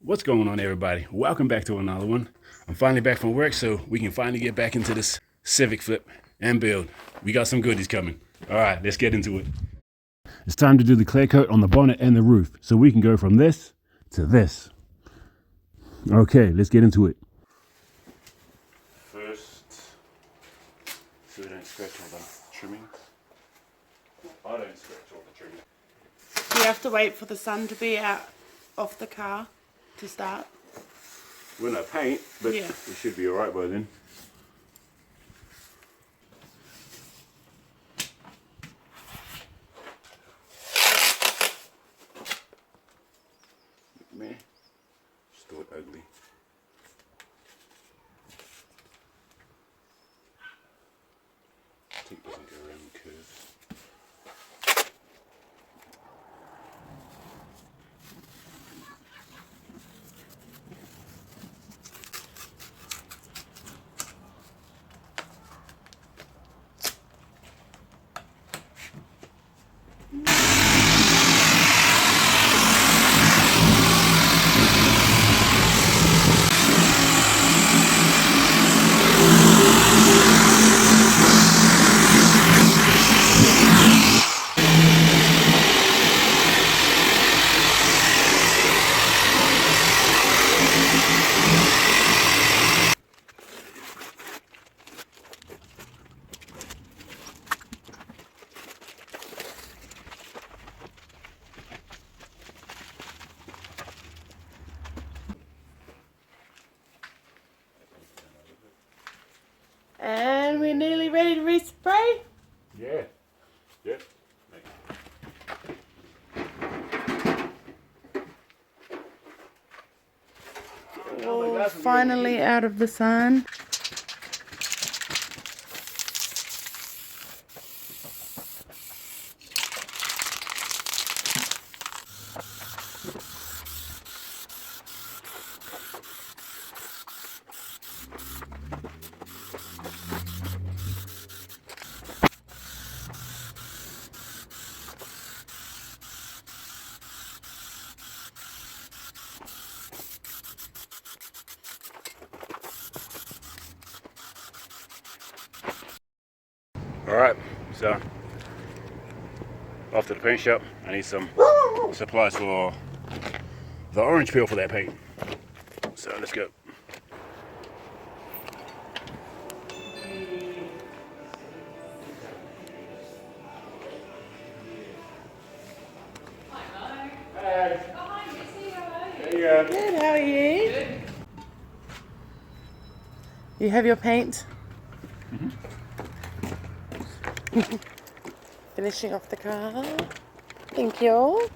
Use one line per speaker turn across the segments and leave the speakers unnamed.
What's going on, everybody? Welcome back to another one. I'm finally back from work, so we can finally get back into this Civic flip and build. We got some goodies coming. All right, let's get into it. It's time to do the clear coat on the bonnet and the roof, so we can go from this to this. Okay, let's get into it. First, so we don't scratch all the trimmings. I don't scratch all the trimmings.
You have to wait for the sun to be out of the car to start.
When I paint, but
yeah,
it should be alright by then. Man, just do it ugly. Tape doesn't go around the curves.
and we're nearly ready to respray.
Yeah. Yep.
Oh, finally out of the sun.
Alright, so off to the paint shop. I need some supplies for the orange peel for that paint. So let's go. Hey.
Good, how are you? Good. You have your paint?
Mm-hmm.
Finishing off the car. Thank you.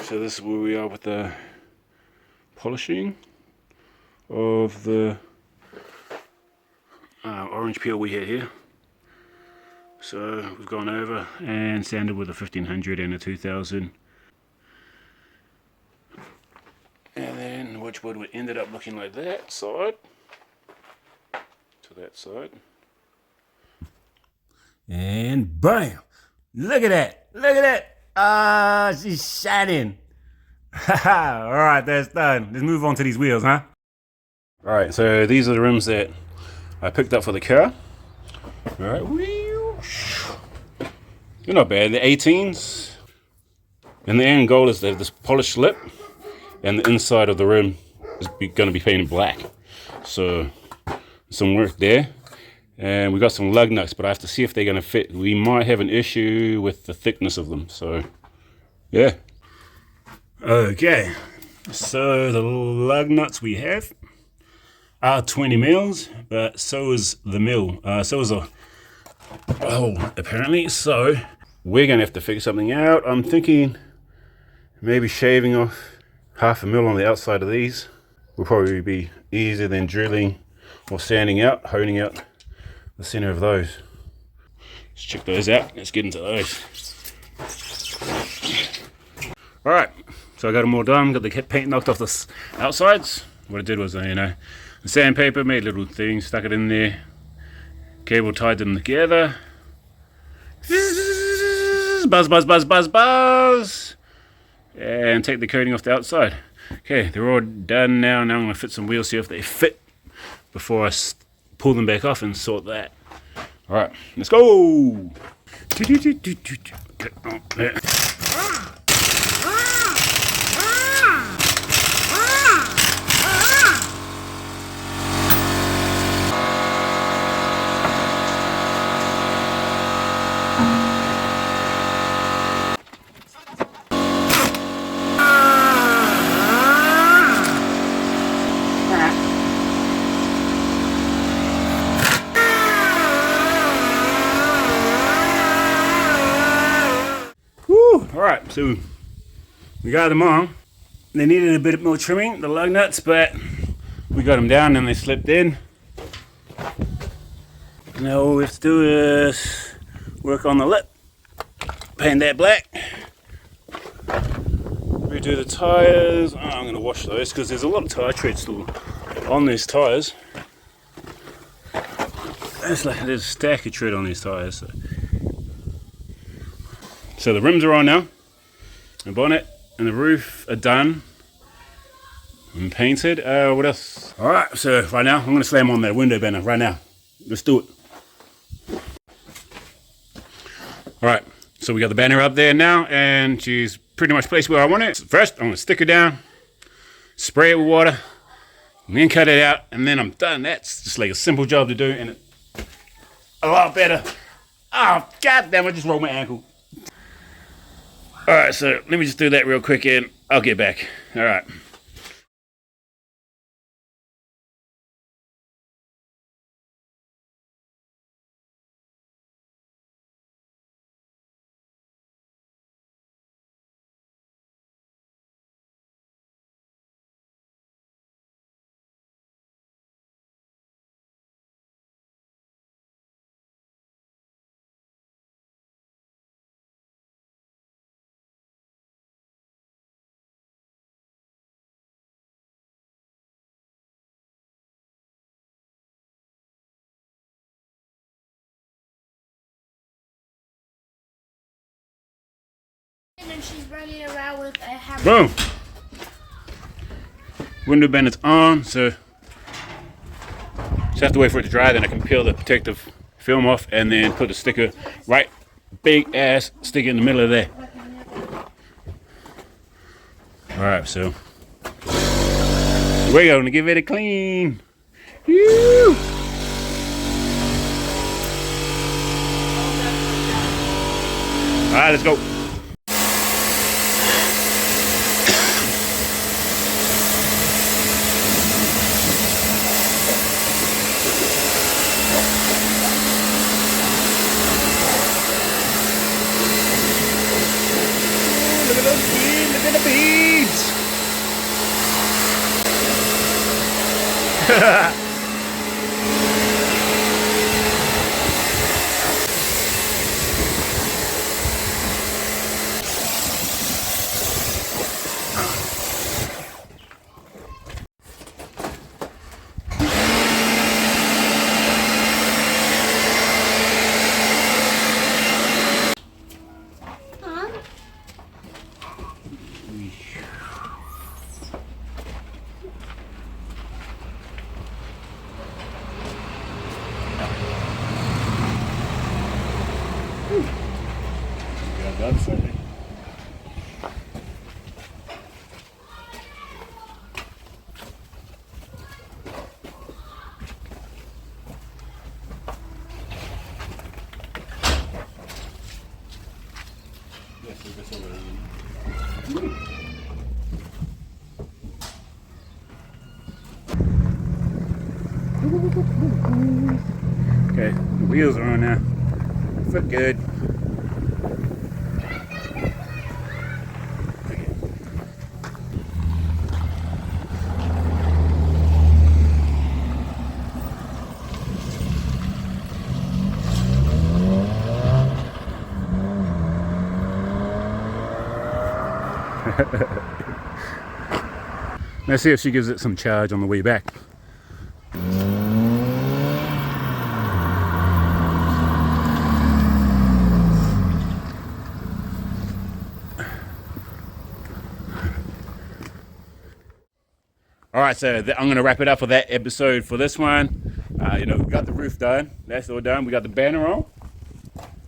So this is where we are with the polishing of the orange peel we had here. So we've gone over and sanded with a 1500 and a 2000. And then which wood ended up looking like that side to that side. And bam! Look at that! Look at that! Ah, she's shining. Haha, alright, that's done. Let's move on to these wheels, huh? Alright, so these are the rims that I picked up for the car. Alright, they're not bad, they're 18s. And the end goal is to have this polished lip, and the inside of the rim is going to be painted black. So, some work there. And we got some lug nuts, but I have to see if they're going to fit. We might have an issue with the thickness of them, so yeah. Okay, so the lug nuts we have are 20 mils, but so is the mill. So is a oh, apparently. So we're going to have to figure something out. I'm thinking maybe shaving off 1/2 mil on the outside of these will probably be easier than drilling or sanding out, honing out the center of those. Let's check those out. Let's get into those. Alright, so I got them all done, got the paint knocked off the outsides. What I did was, the sandpaper, made little things, stuck it in there, cable tied them together. Buzz, buzz, buzz, buzz, buzz! And take the coating off the outside. Okay, they're all done now. Now I'm going to fit some wheels, see if they fit before I pull them back off and sort that. Alright, let's go! Alright, so we got them on. They needed a bit more trimming, the lug nuts, but we got them down and they slipped in. Now all we have to do is work on the lip, paint that black, redo the tyres. I'm going to wash those because there's a lot of tyre tread still on these tyres. There's a stack of tread on these tyres. So the rims are on now, the bonnet and the roof are done and painted. What else? Alright, so right now I'm going to slam on that window banner right now. Let's do it. Alright, so we got the banner up there now and she's pretty much placed where I want it. First, I'm going to stick her down, spray it with water, and then cut it out, and then I'm done. That's just like a simple job to do and it's a lot better. Oh, god damn, I just rolled my ankle. Alright, so let me just do that real quick and I'll get back. Alright.
And then she's running around with a hammer.
Boom! Window bandit's on, so just have to wait for it to dry, then I can peel the protective film off and then put the sticker right, big ass sticker in the middle of there. Alright, so we're going to give it a clean. Woo! Alright, let's go. Look at those beads, look at the beads. Okay, the wheels are on now. Foot good. Let's see if she gives it some charge on the way back. Alright, so I'm going to wrap it up for that episode for this one. You know, we got the roof done. That's all done. We got the banner on.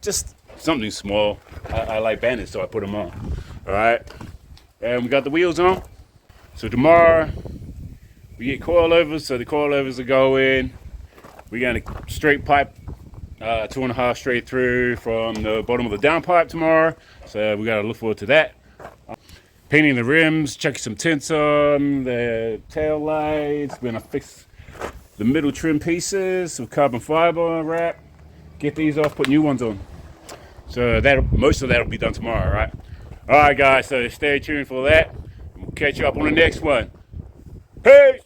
Just something small. I like banners, so I put them on. Alright. And we got the wheels on. So tomorrow, we get coilovers. So the coilovers are going. We're going to straight pipe 2.5 straight through from the bottom of the downpipe tomorrow. So we got to look forward to that. Painting the rims, checking some tints on the tail lights. We're gonna fix the middle trim pieces with carbon fiber wrap. Get these off, put new ones on. So most of that'll be done tomorrow, right? All right, guys. So stay tuned for that. We'll catch you up on the next one. Peace.